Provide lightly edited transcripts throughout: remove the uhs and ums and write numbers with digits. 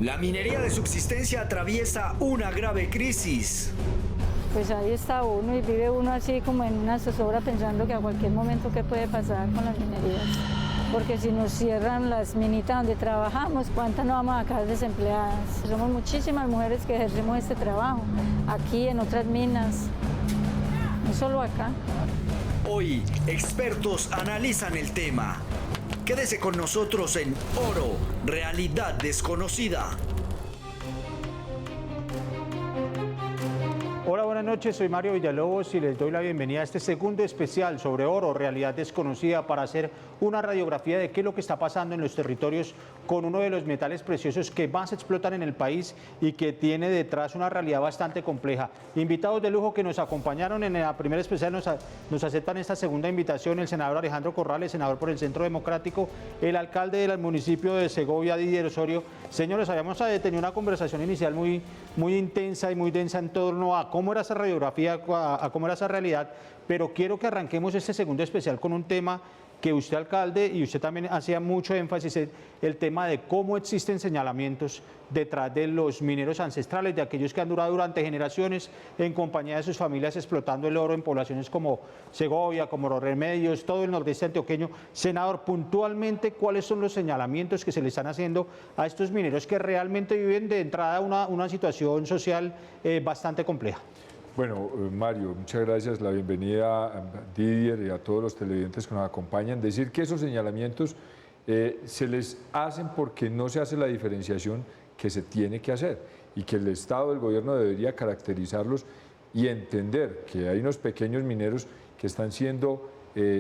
La minería de subsistencia atraviesa una grave crisis. Pues ahí está uno y vive uno así como en una zozobra pensando que a cualquier momento qué puede pasar con las minerías. Porque si nos cierran las minitas donde trabajamos, ¿cuántas no vamos a quedar desempleadas? Somos muchísimas mujeres que ejercemos este trabajo, aquí en otras minas, no solo acá. Hoy, expertos analizan el tema. Quédese con nosotros en Oro, Realidad Desconocida. Hola, buenas noches, soy Mario Villalobos y les doy la bienvenida a este segundo especial sobre oro, realidad desconocida, para hacer una radiografía de qué es lo que está pasando en los territorios con uno de los metales preciosos que más explotan en el país y que tiene detrás una realidad bastante compleja. Invitados de lujo que nos acompañaron en la primera especial, nos aceptan esta segunda invitación el senador Alejandro Corrales, senador por el Centro Democrático, el alcalde del municipio de Segovia, Didier Osorio. Señores, habíamos tenido una conversación inicial muy intensa y muy densa en torno a cómo era esa radiografía, a cómo era esa realidad, pero quiero que arranquemos este segundo especial con un tema que usted, alcalde, y usted también hacía mucho énfasis, el tema de cómo existen señalamientos detrás de los mineros ancestrales, de aquellos que han durado durante generaciones en compañía de sus familias explotando el oro en poblaciones como Segovia, como Los Remedios, todo el nordeste antioqueño. Senador, puntualmente, ¿cuáles son los señalamientos que se le están haciendo a estos mineros que realmente viven de entrada una situación social bastante compleja? Bueno, Mario, muchas gracias, la bienvenida a Didier y a todos los televidentes que nos acompañan. Decir que esos señalamientos se les hacen porque no se hace la diferenciación que se tiene que hacer y que el Estado, el gobierno debería caracterizarlos y entender que hay unos pequeños mineros que están siendo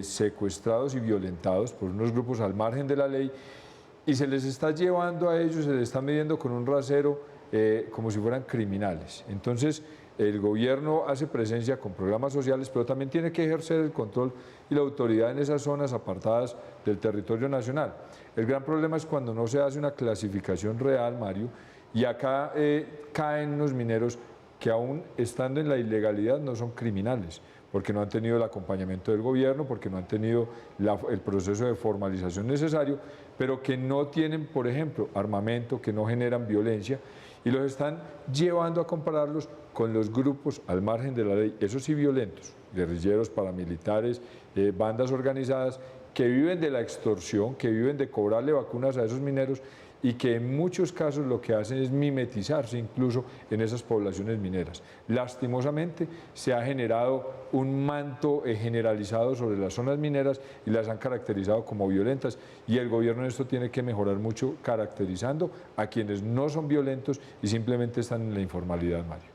secuestrados y violentados por unos grupos al margen de la ley y se les está llevando a ellos, se les está midiendo con un rasero como si fueran criminales. Entonces, el gobierno hace presencia con programas sociales, pero también tiene que ejercer el control y la autoridad en esas zonas apartadas del territorio nacional. El gran problema es cuando no se hace una clasificación real, Mario, y acá caen unos mineros que aún estando en la ilegalidad no son criminales, porque no han tenido el acompañamiento del gobierno, porque no han tenido el proceso de formalización necesario, pero que no tienen, por ejemplo, armamento, que no generan violencia, y los están llevando a compararlos con los grupos al margen de la ley, esos sí violentos, guerrilleros, paramilitares, bandas organizadas, que viven de la extorsión, que viven de cobrarle vacunas a esos mineros y que en muchos casos lo que hacen es mimetizarse incluso en esas poblaciones mineras. Lastimosamente se ha generado un manto generalizado sobre las zonas mineras y las han caracterizado como violentas y el gobierno en esto tiene que mejorar mucho caracterizando a quienes no son violentos y simplemente están en la informalidad, Mario.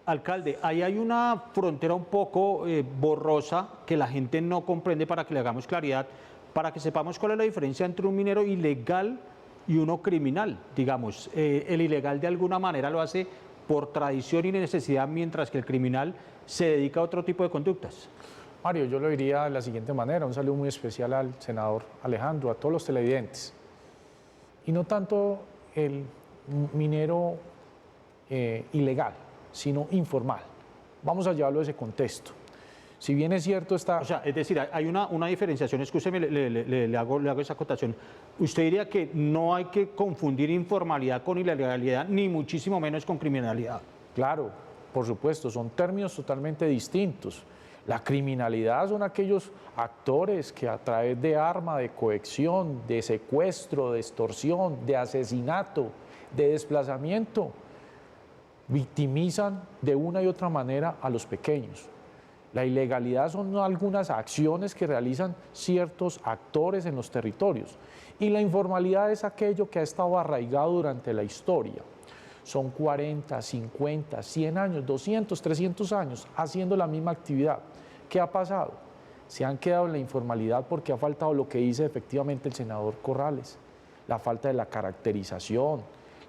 Alcalde, ahí hay una frontera un poco borrosa que la gente no comprende, para que le hagamos claridad, para que sepamos cuál es la diferencia entre un minero ilegal y uno criminal. Digamos, el ilegal de alguna manera lo hace por tradición y necesidad, mientras que el criminal se dedica a otro tipo de conductas. Mario, yo lo diría de la siguiente manera, un saludo muy especial al senador Alejandro, a todos los televidentes. Y no tanto el minero ilegal, sino informal. Vamos a llevarlo a ese contexto. Si bien es cierto está... O sea, es decir, hay una diferenciación, escúcheme, le hago esa acotación. Usted diría que no hay que confundir informalidad con ilegalidad, ni muchísimo menos con criminalidad. Claro, por supuesto, son términos totalmente distintos. La criminalidad son aquellos actores que a través de arma, de coacción, de secuestro, de extorsión, de asesinato, de desplazamiento, victimizan de una y otra manera a los pequeños. La ilegalidad son algunas acciones que realizan ciertos actores en los territorios y la informalidad es aquello que ha estado arraigado durante la historia. Son 40, 50, 100 años, 200, 300 años haciendo la misma actividad. ¿Qué ha pasado? Se han quedado en la informalidad porque ha faltado lo que dice efectivamente el senador Corrales, la falta de la caracterización,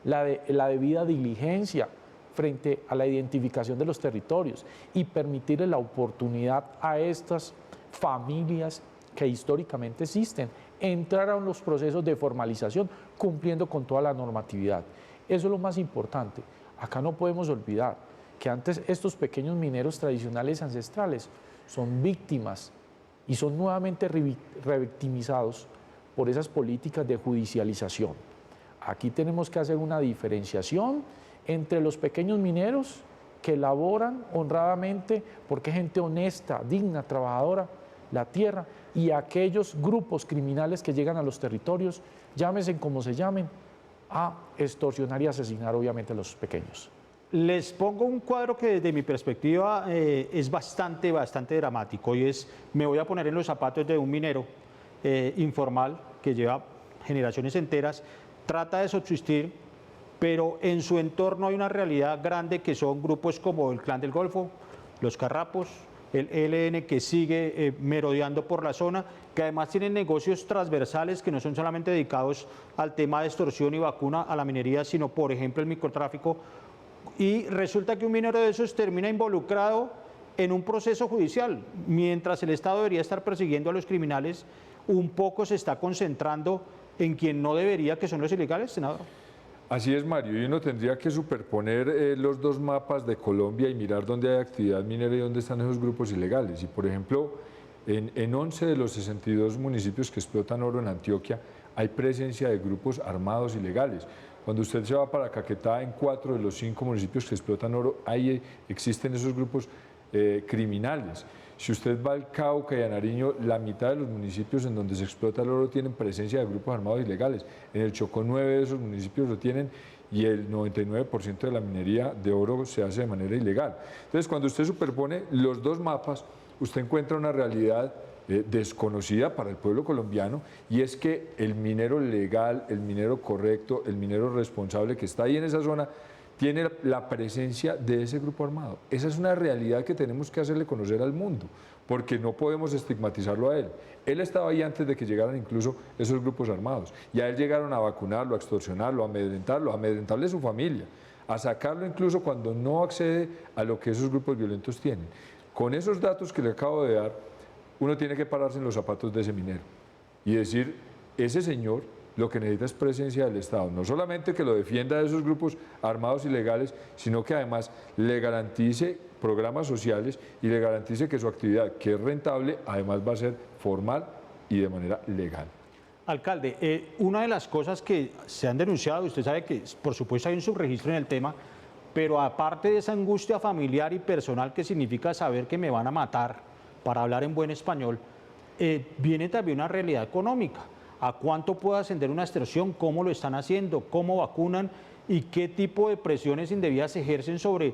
la debida diligencia frente a la identificación de los territorios y permitirle la oportunidad a estas familias que históricamente existen, entrar a los procesos de formalización cumpliendo con toda la normatividad. Eso es lo más importante. Acá no podemos olvidar que antes estos pequeños mineros tradicionales ancestrales son víctimas y son nuevamente revictimizados por esas políticas de judicialización. Aquí tenemos que hacer una diferenciación entre los pequeños mineros que laboran honradamente, porque es gente honesta, digna, trabajadora, la tierra, y aquellos grupos criminales que llegan a los territorios, llámense como se llamen, a extorsionar y asesinar obviamente a los pequeños. Les pongo un cuadro que desde mi perspectiva es bastante dramático, y es, me voy a poner en los zapatos de un minero informal que lleva generaciones enteras, trata de subsistir, pero en su entorno hay una realidad grande que son grupos como el Clan del Golfo, los Carrapos, el ELN que sigue merodeando por la zona, que además tienen negocios transversales que no son solamente dedicados al tema de extorsión y vacuna a la minería, sino por ejemplo el microtráfico, y resulta que un minero de esos termina involucrado en un proceso judicial, mientras el Estado debería estar persiguiendo a los criminales, un poco se está concentrando en quien no debería, que son los ilegales, senador. Así es, Mario, y uno tendría que superponer los dos mapas de Colombia y mirar dónde hay actividad minera y dónde están esos grupos ilegales. Y por ejemplo, en 11 de los 62 municipios que explotan oro en Antioquia hay presencia de grupos armados ilegales. Cuando usted se va para Caquetá, en 4 de los 5 municipios que explotan oro, ahí existen esos grupos criminales. Si usted va al Cauca y a Nariño, la mitad de los municipios en donde se explota el oro tienen presencia de grupos armados ilegales. En el Chocó 9 de esos municipios lo tienen, y el 99% de la minería de oro se hace de manera ilegal. Entonces, cuando usted superpone los dos mapas, usted encuentra una realidad desconocida para el pueblo colombiano, y es que el minero legal, el minero correcto, el minero responsable que está ahí en esa zona, tiene la presencia de ese grupo armado. Esa es una realidad que tenemos que hacerle conocer al mundo, porque no podemos estigmatizarlo a él. Él estaba ahí antes de que llegaran incluso esos grupos armados, y a él llegaron a vacunarlo, a extorsionarlo, a amedrentarle a su familia, a sacarlo incluso cuando no accede a lo que esos grupos violentos tienen. Con esos datos que le acabo de dar, uno tiene que pararse en los zapatos de ese minero y decir, ese señor lo que necesita es presencia del Estado, no solamente que lo defienda de esos grupos armados ilegales, sino que además le garantice programas sociales y le garantice que su actividad, que es rentable, además va a ser formal y de manera legal. Alcalde, una de las cosas que se han denunciado, usted sabe que por supuesto hay un subregistro en el tema, pero aparte de esa angustia familiar y personal que significa saber que me van a matar, para hablar en buen español, viene también una realidad económica. ¿A cuánto puede ascender una extorsión? ¿Cómo lo están haciendo? ¿Cómo vacunan? ¿Y qué tipo de presiones indebidas se ejercen sobre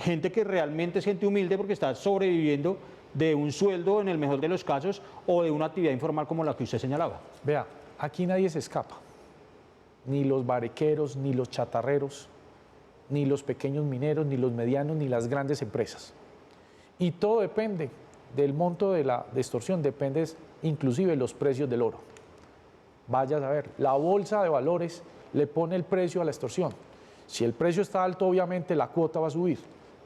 gente que realmente es gente humilde porque está sobreviviendo de un sueldo en el mejor de los casos o de una actividad informal como la que usted señalaba? Vea, aquí nadie se escapa, ni los barequeros, ni los chatarreros, ni los pequeños mineros, ni los medianos, ni las grandes empresas. Y todo depende del monto de la extorsión, depende inclusive de los precios del oro. Vaya a ver, la bolsa de valores le pone el precio a la extorsión. Si el precio está alto, obviamente la cuota va a subir.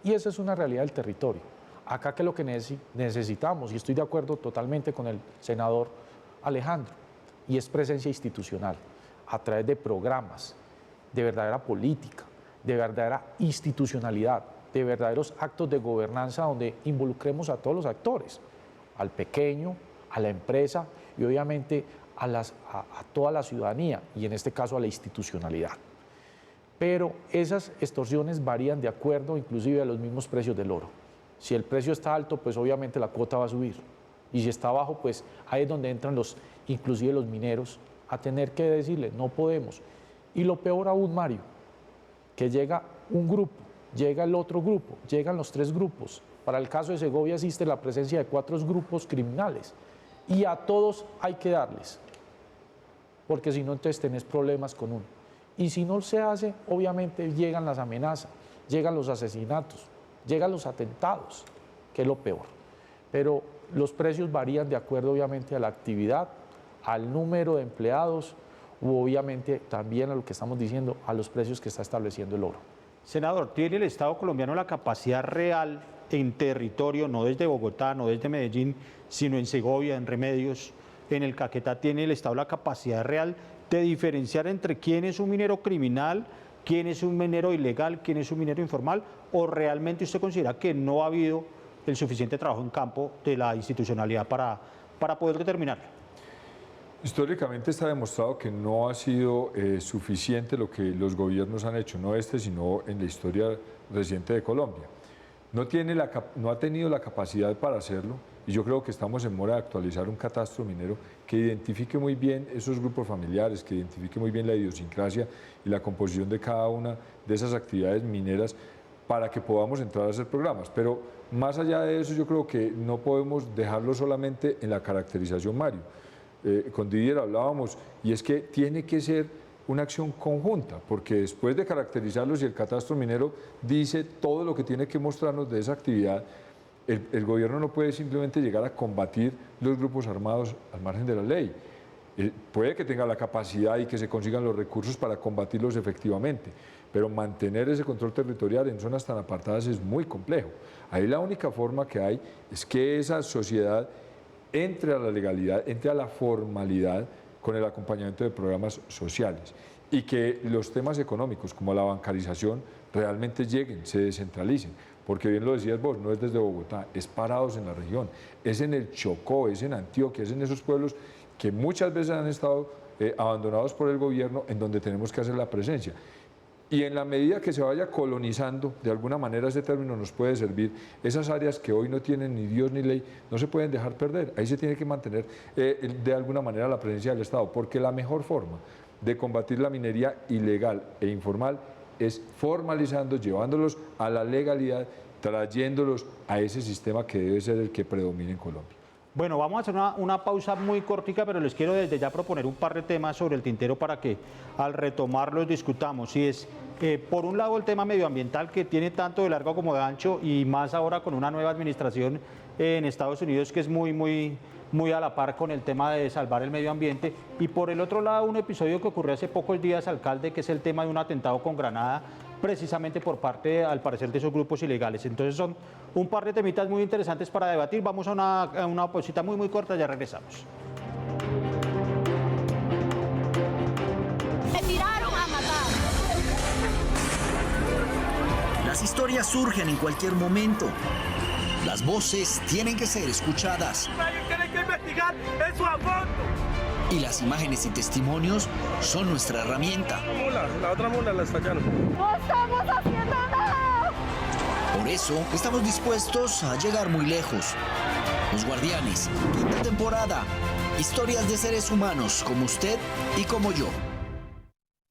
Y esa es una realidad del territorio. Acá que lo que necesitamos, y estoy de acuerdo totalmente con el senador Alejandro, y es presencia institucional, a través de programas, de verdadera política, de verdadera institucionalidad, de verdaderos actos de gobernanza donde involucremos a todos los actores, al pequeño, a la empresa y obviamente a toda la ciudadanía, y en este caso a la institucionalidad. Pero esas extorsiones varían de acuerdo inclusive a los mismos precios del oro. Si el precio está alto, pues obviamente la cuota va a subir, y si está bajo, pues ahí es donde entran inclusive los mineros a tener que decirle, no podemos. Y lo peor aún, Mario, que llega un grupo, llega el otro grupo, llegan los 3 grupos. Para el caso de Segovia existe la presencia de 4 grupos criminales y a todos hay que darles, porque si no, entonces tenés problemas con uno. Y si no se hace, obviamente llegan las amenazas, llegan los asesinatos, llegan los atentados, que es lo peor. Pero los precios varían de acuerdo obviamente a la actividad, al número de empleados, u obviamente también a lo que estamos diciendo, a los precios que está estableciendo el oro. Senador, ¿tiene el Estado colombiano la capacidad real en territorio, no desde Bogotá, no desde Medellín, sino en Segovia, en Remedios, en el Caquetá, tiene el Estado la capacidad real de diferenciar entre quién es un minero criminal, quién es un minero ilegal, quién es un minero informal, o realmente usted considera que no ha habido el suficiente trabajo en campo de la institucionalidad para poder determinarlo? Históricamente está demostrado que no ha sido suficiente lo que los gobiernos han hecho, no este, sino en la historia reciente de Colombia. No ha tenido la capacidad para hacerlo, y yo creo que estamos en mora de actualizar un catastro minero que identifique muy bien esos grupos familiares, que identifique muy bien la idiosincrasia y la composición de cada una de esas actividades mineras para que podamos entrar a hacer programas. Pero más allá de eso, yo creo que no podemos dejarlo solamente en la caracterización, Mario. Con Didier hablábamos, y es que tiene que ser una acción conjunta, porque después de caracterizarlos, y el catastro minero dice todo lo que tiene que mostrarnos de esa actividad, el gobierno no puede simplemente llegar a combatir los grupos armados al margen de la ley. Puede que tenga la capacidad y que se consigan los recursos para combatirlos efectivamente, pero mantener ese control territorial en zonas tan apartadas es muy complejo. Ahí la única forma que hay es que esa sociedad entre a la legalidad, entre a la formalidad con el acompañamiento de programas sociales, y que los temas económicos como la bancarización realmente lleguen, se descentralicen, porque bien lo decías vos, no es desde Bogotá, es parados en la región, es en el Chocó, es en Antioquia, es en esos pueblos que muchas veces han estado abandonados por el gobierno, en donde tenemos que hacer la presencia. Y en la medida que se vaya colonizando, de alguna manera ese término nos puede servir, esas áreas que hoy no tienen ni Dios ni ley, no se pueden dejar perder. Ahí se tiene que mantener de alguna manera la presencia del Estado, porque la mejor forma de combatir la minería ilegal e informal es formalizando, llevándolos a la legalidad, trayéndolos a ese sistema que debe ser el que predomine en Colombia. Bueno, vamos a hacer una pausa muy cortica, pero les quiero desde ya proponer un par de temas sobre el tintero para que al retomarlos discutamos. Y es, por un lado, el tema medioambiental, que tiene tanto de largo como de ancho, y más ahora con una nueva administración en Estados Unidos que es muy a la par con el tema de salvar el medio ambiente. Y por el otro lado, un episodio que ocurrió hace pocos días, alcalde, que es el tema de un atentado con granada, precisamente por parte, al parecer, de esos grupos ilegales. Entonces son un par de temitas muy interesantes para debatir. Vamos a una pausita muy corta, ya regresamos. Me tiraron a matar. Las historias surgen en cualquier momento. Las voces tienen que ser escuchadas. Nadie tiene que investigar eso a fondo. Y las imágenes y testimonios son nuestra herramienta. La otra mula la estallaron. ¡No estamos haciendo nada! Por eso estamos dispuestos a llegar muy lejos. Los Guardianes, quinta temporada. Historias de seres humanos como usted y como yo.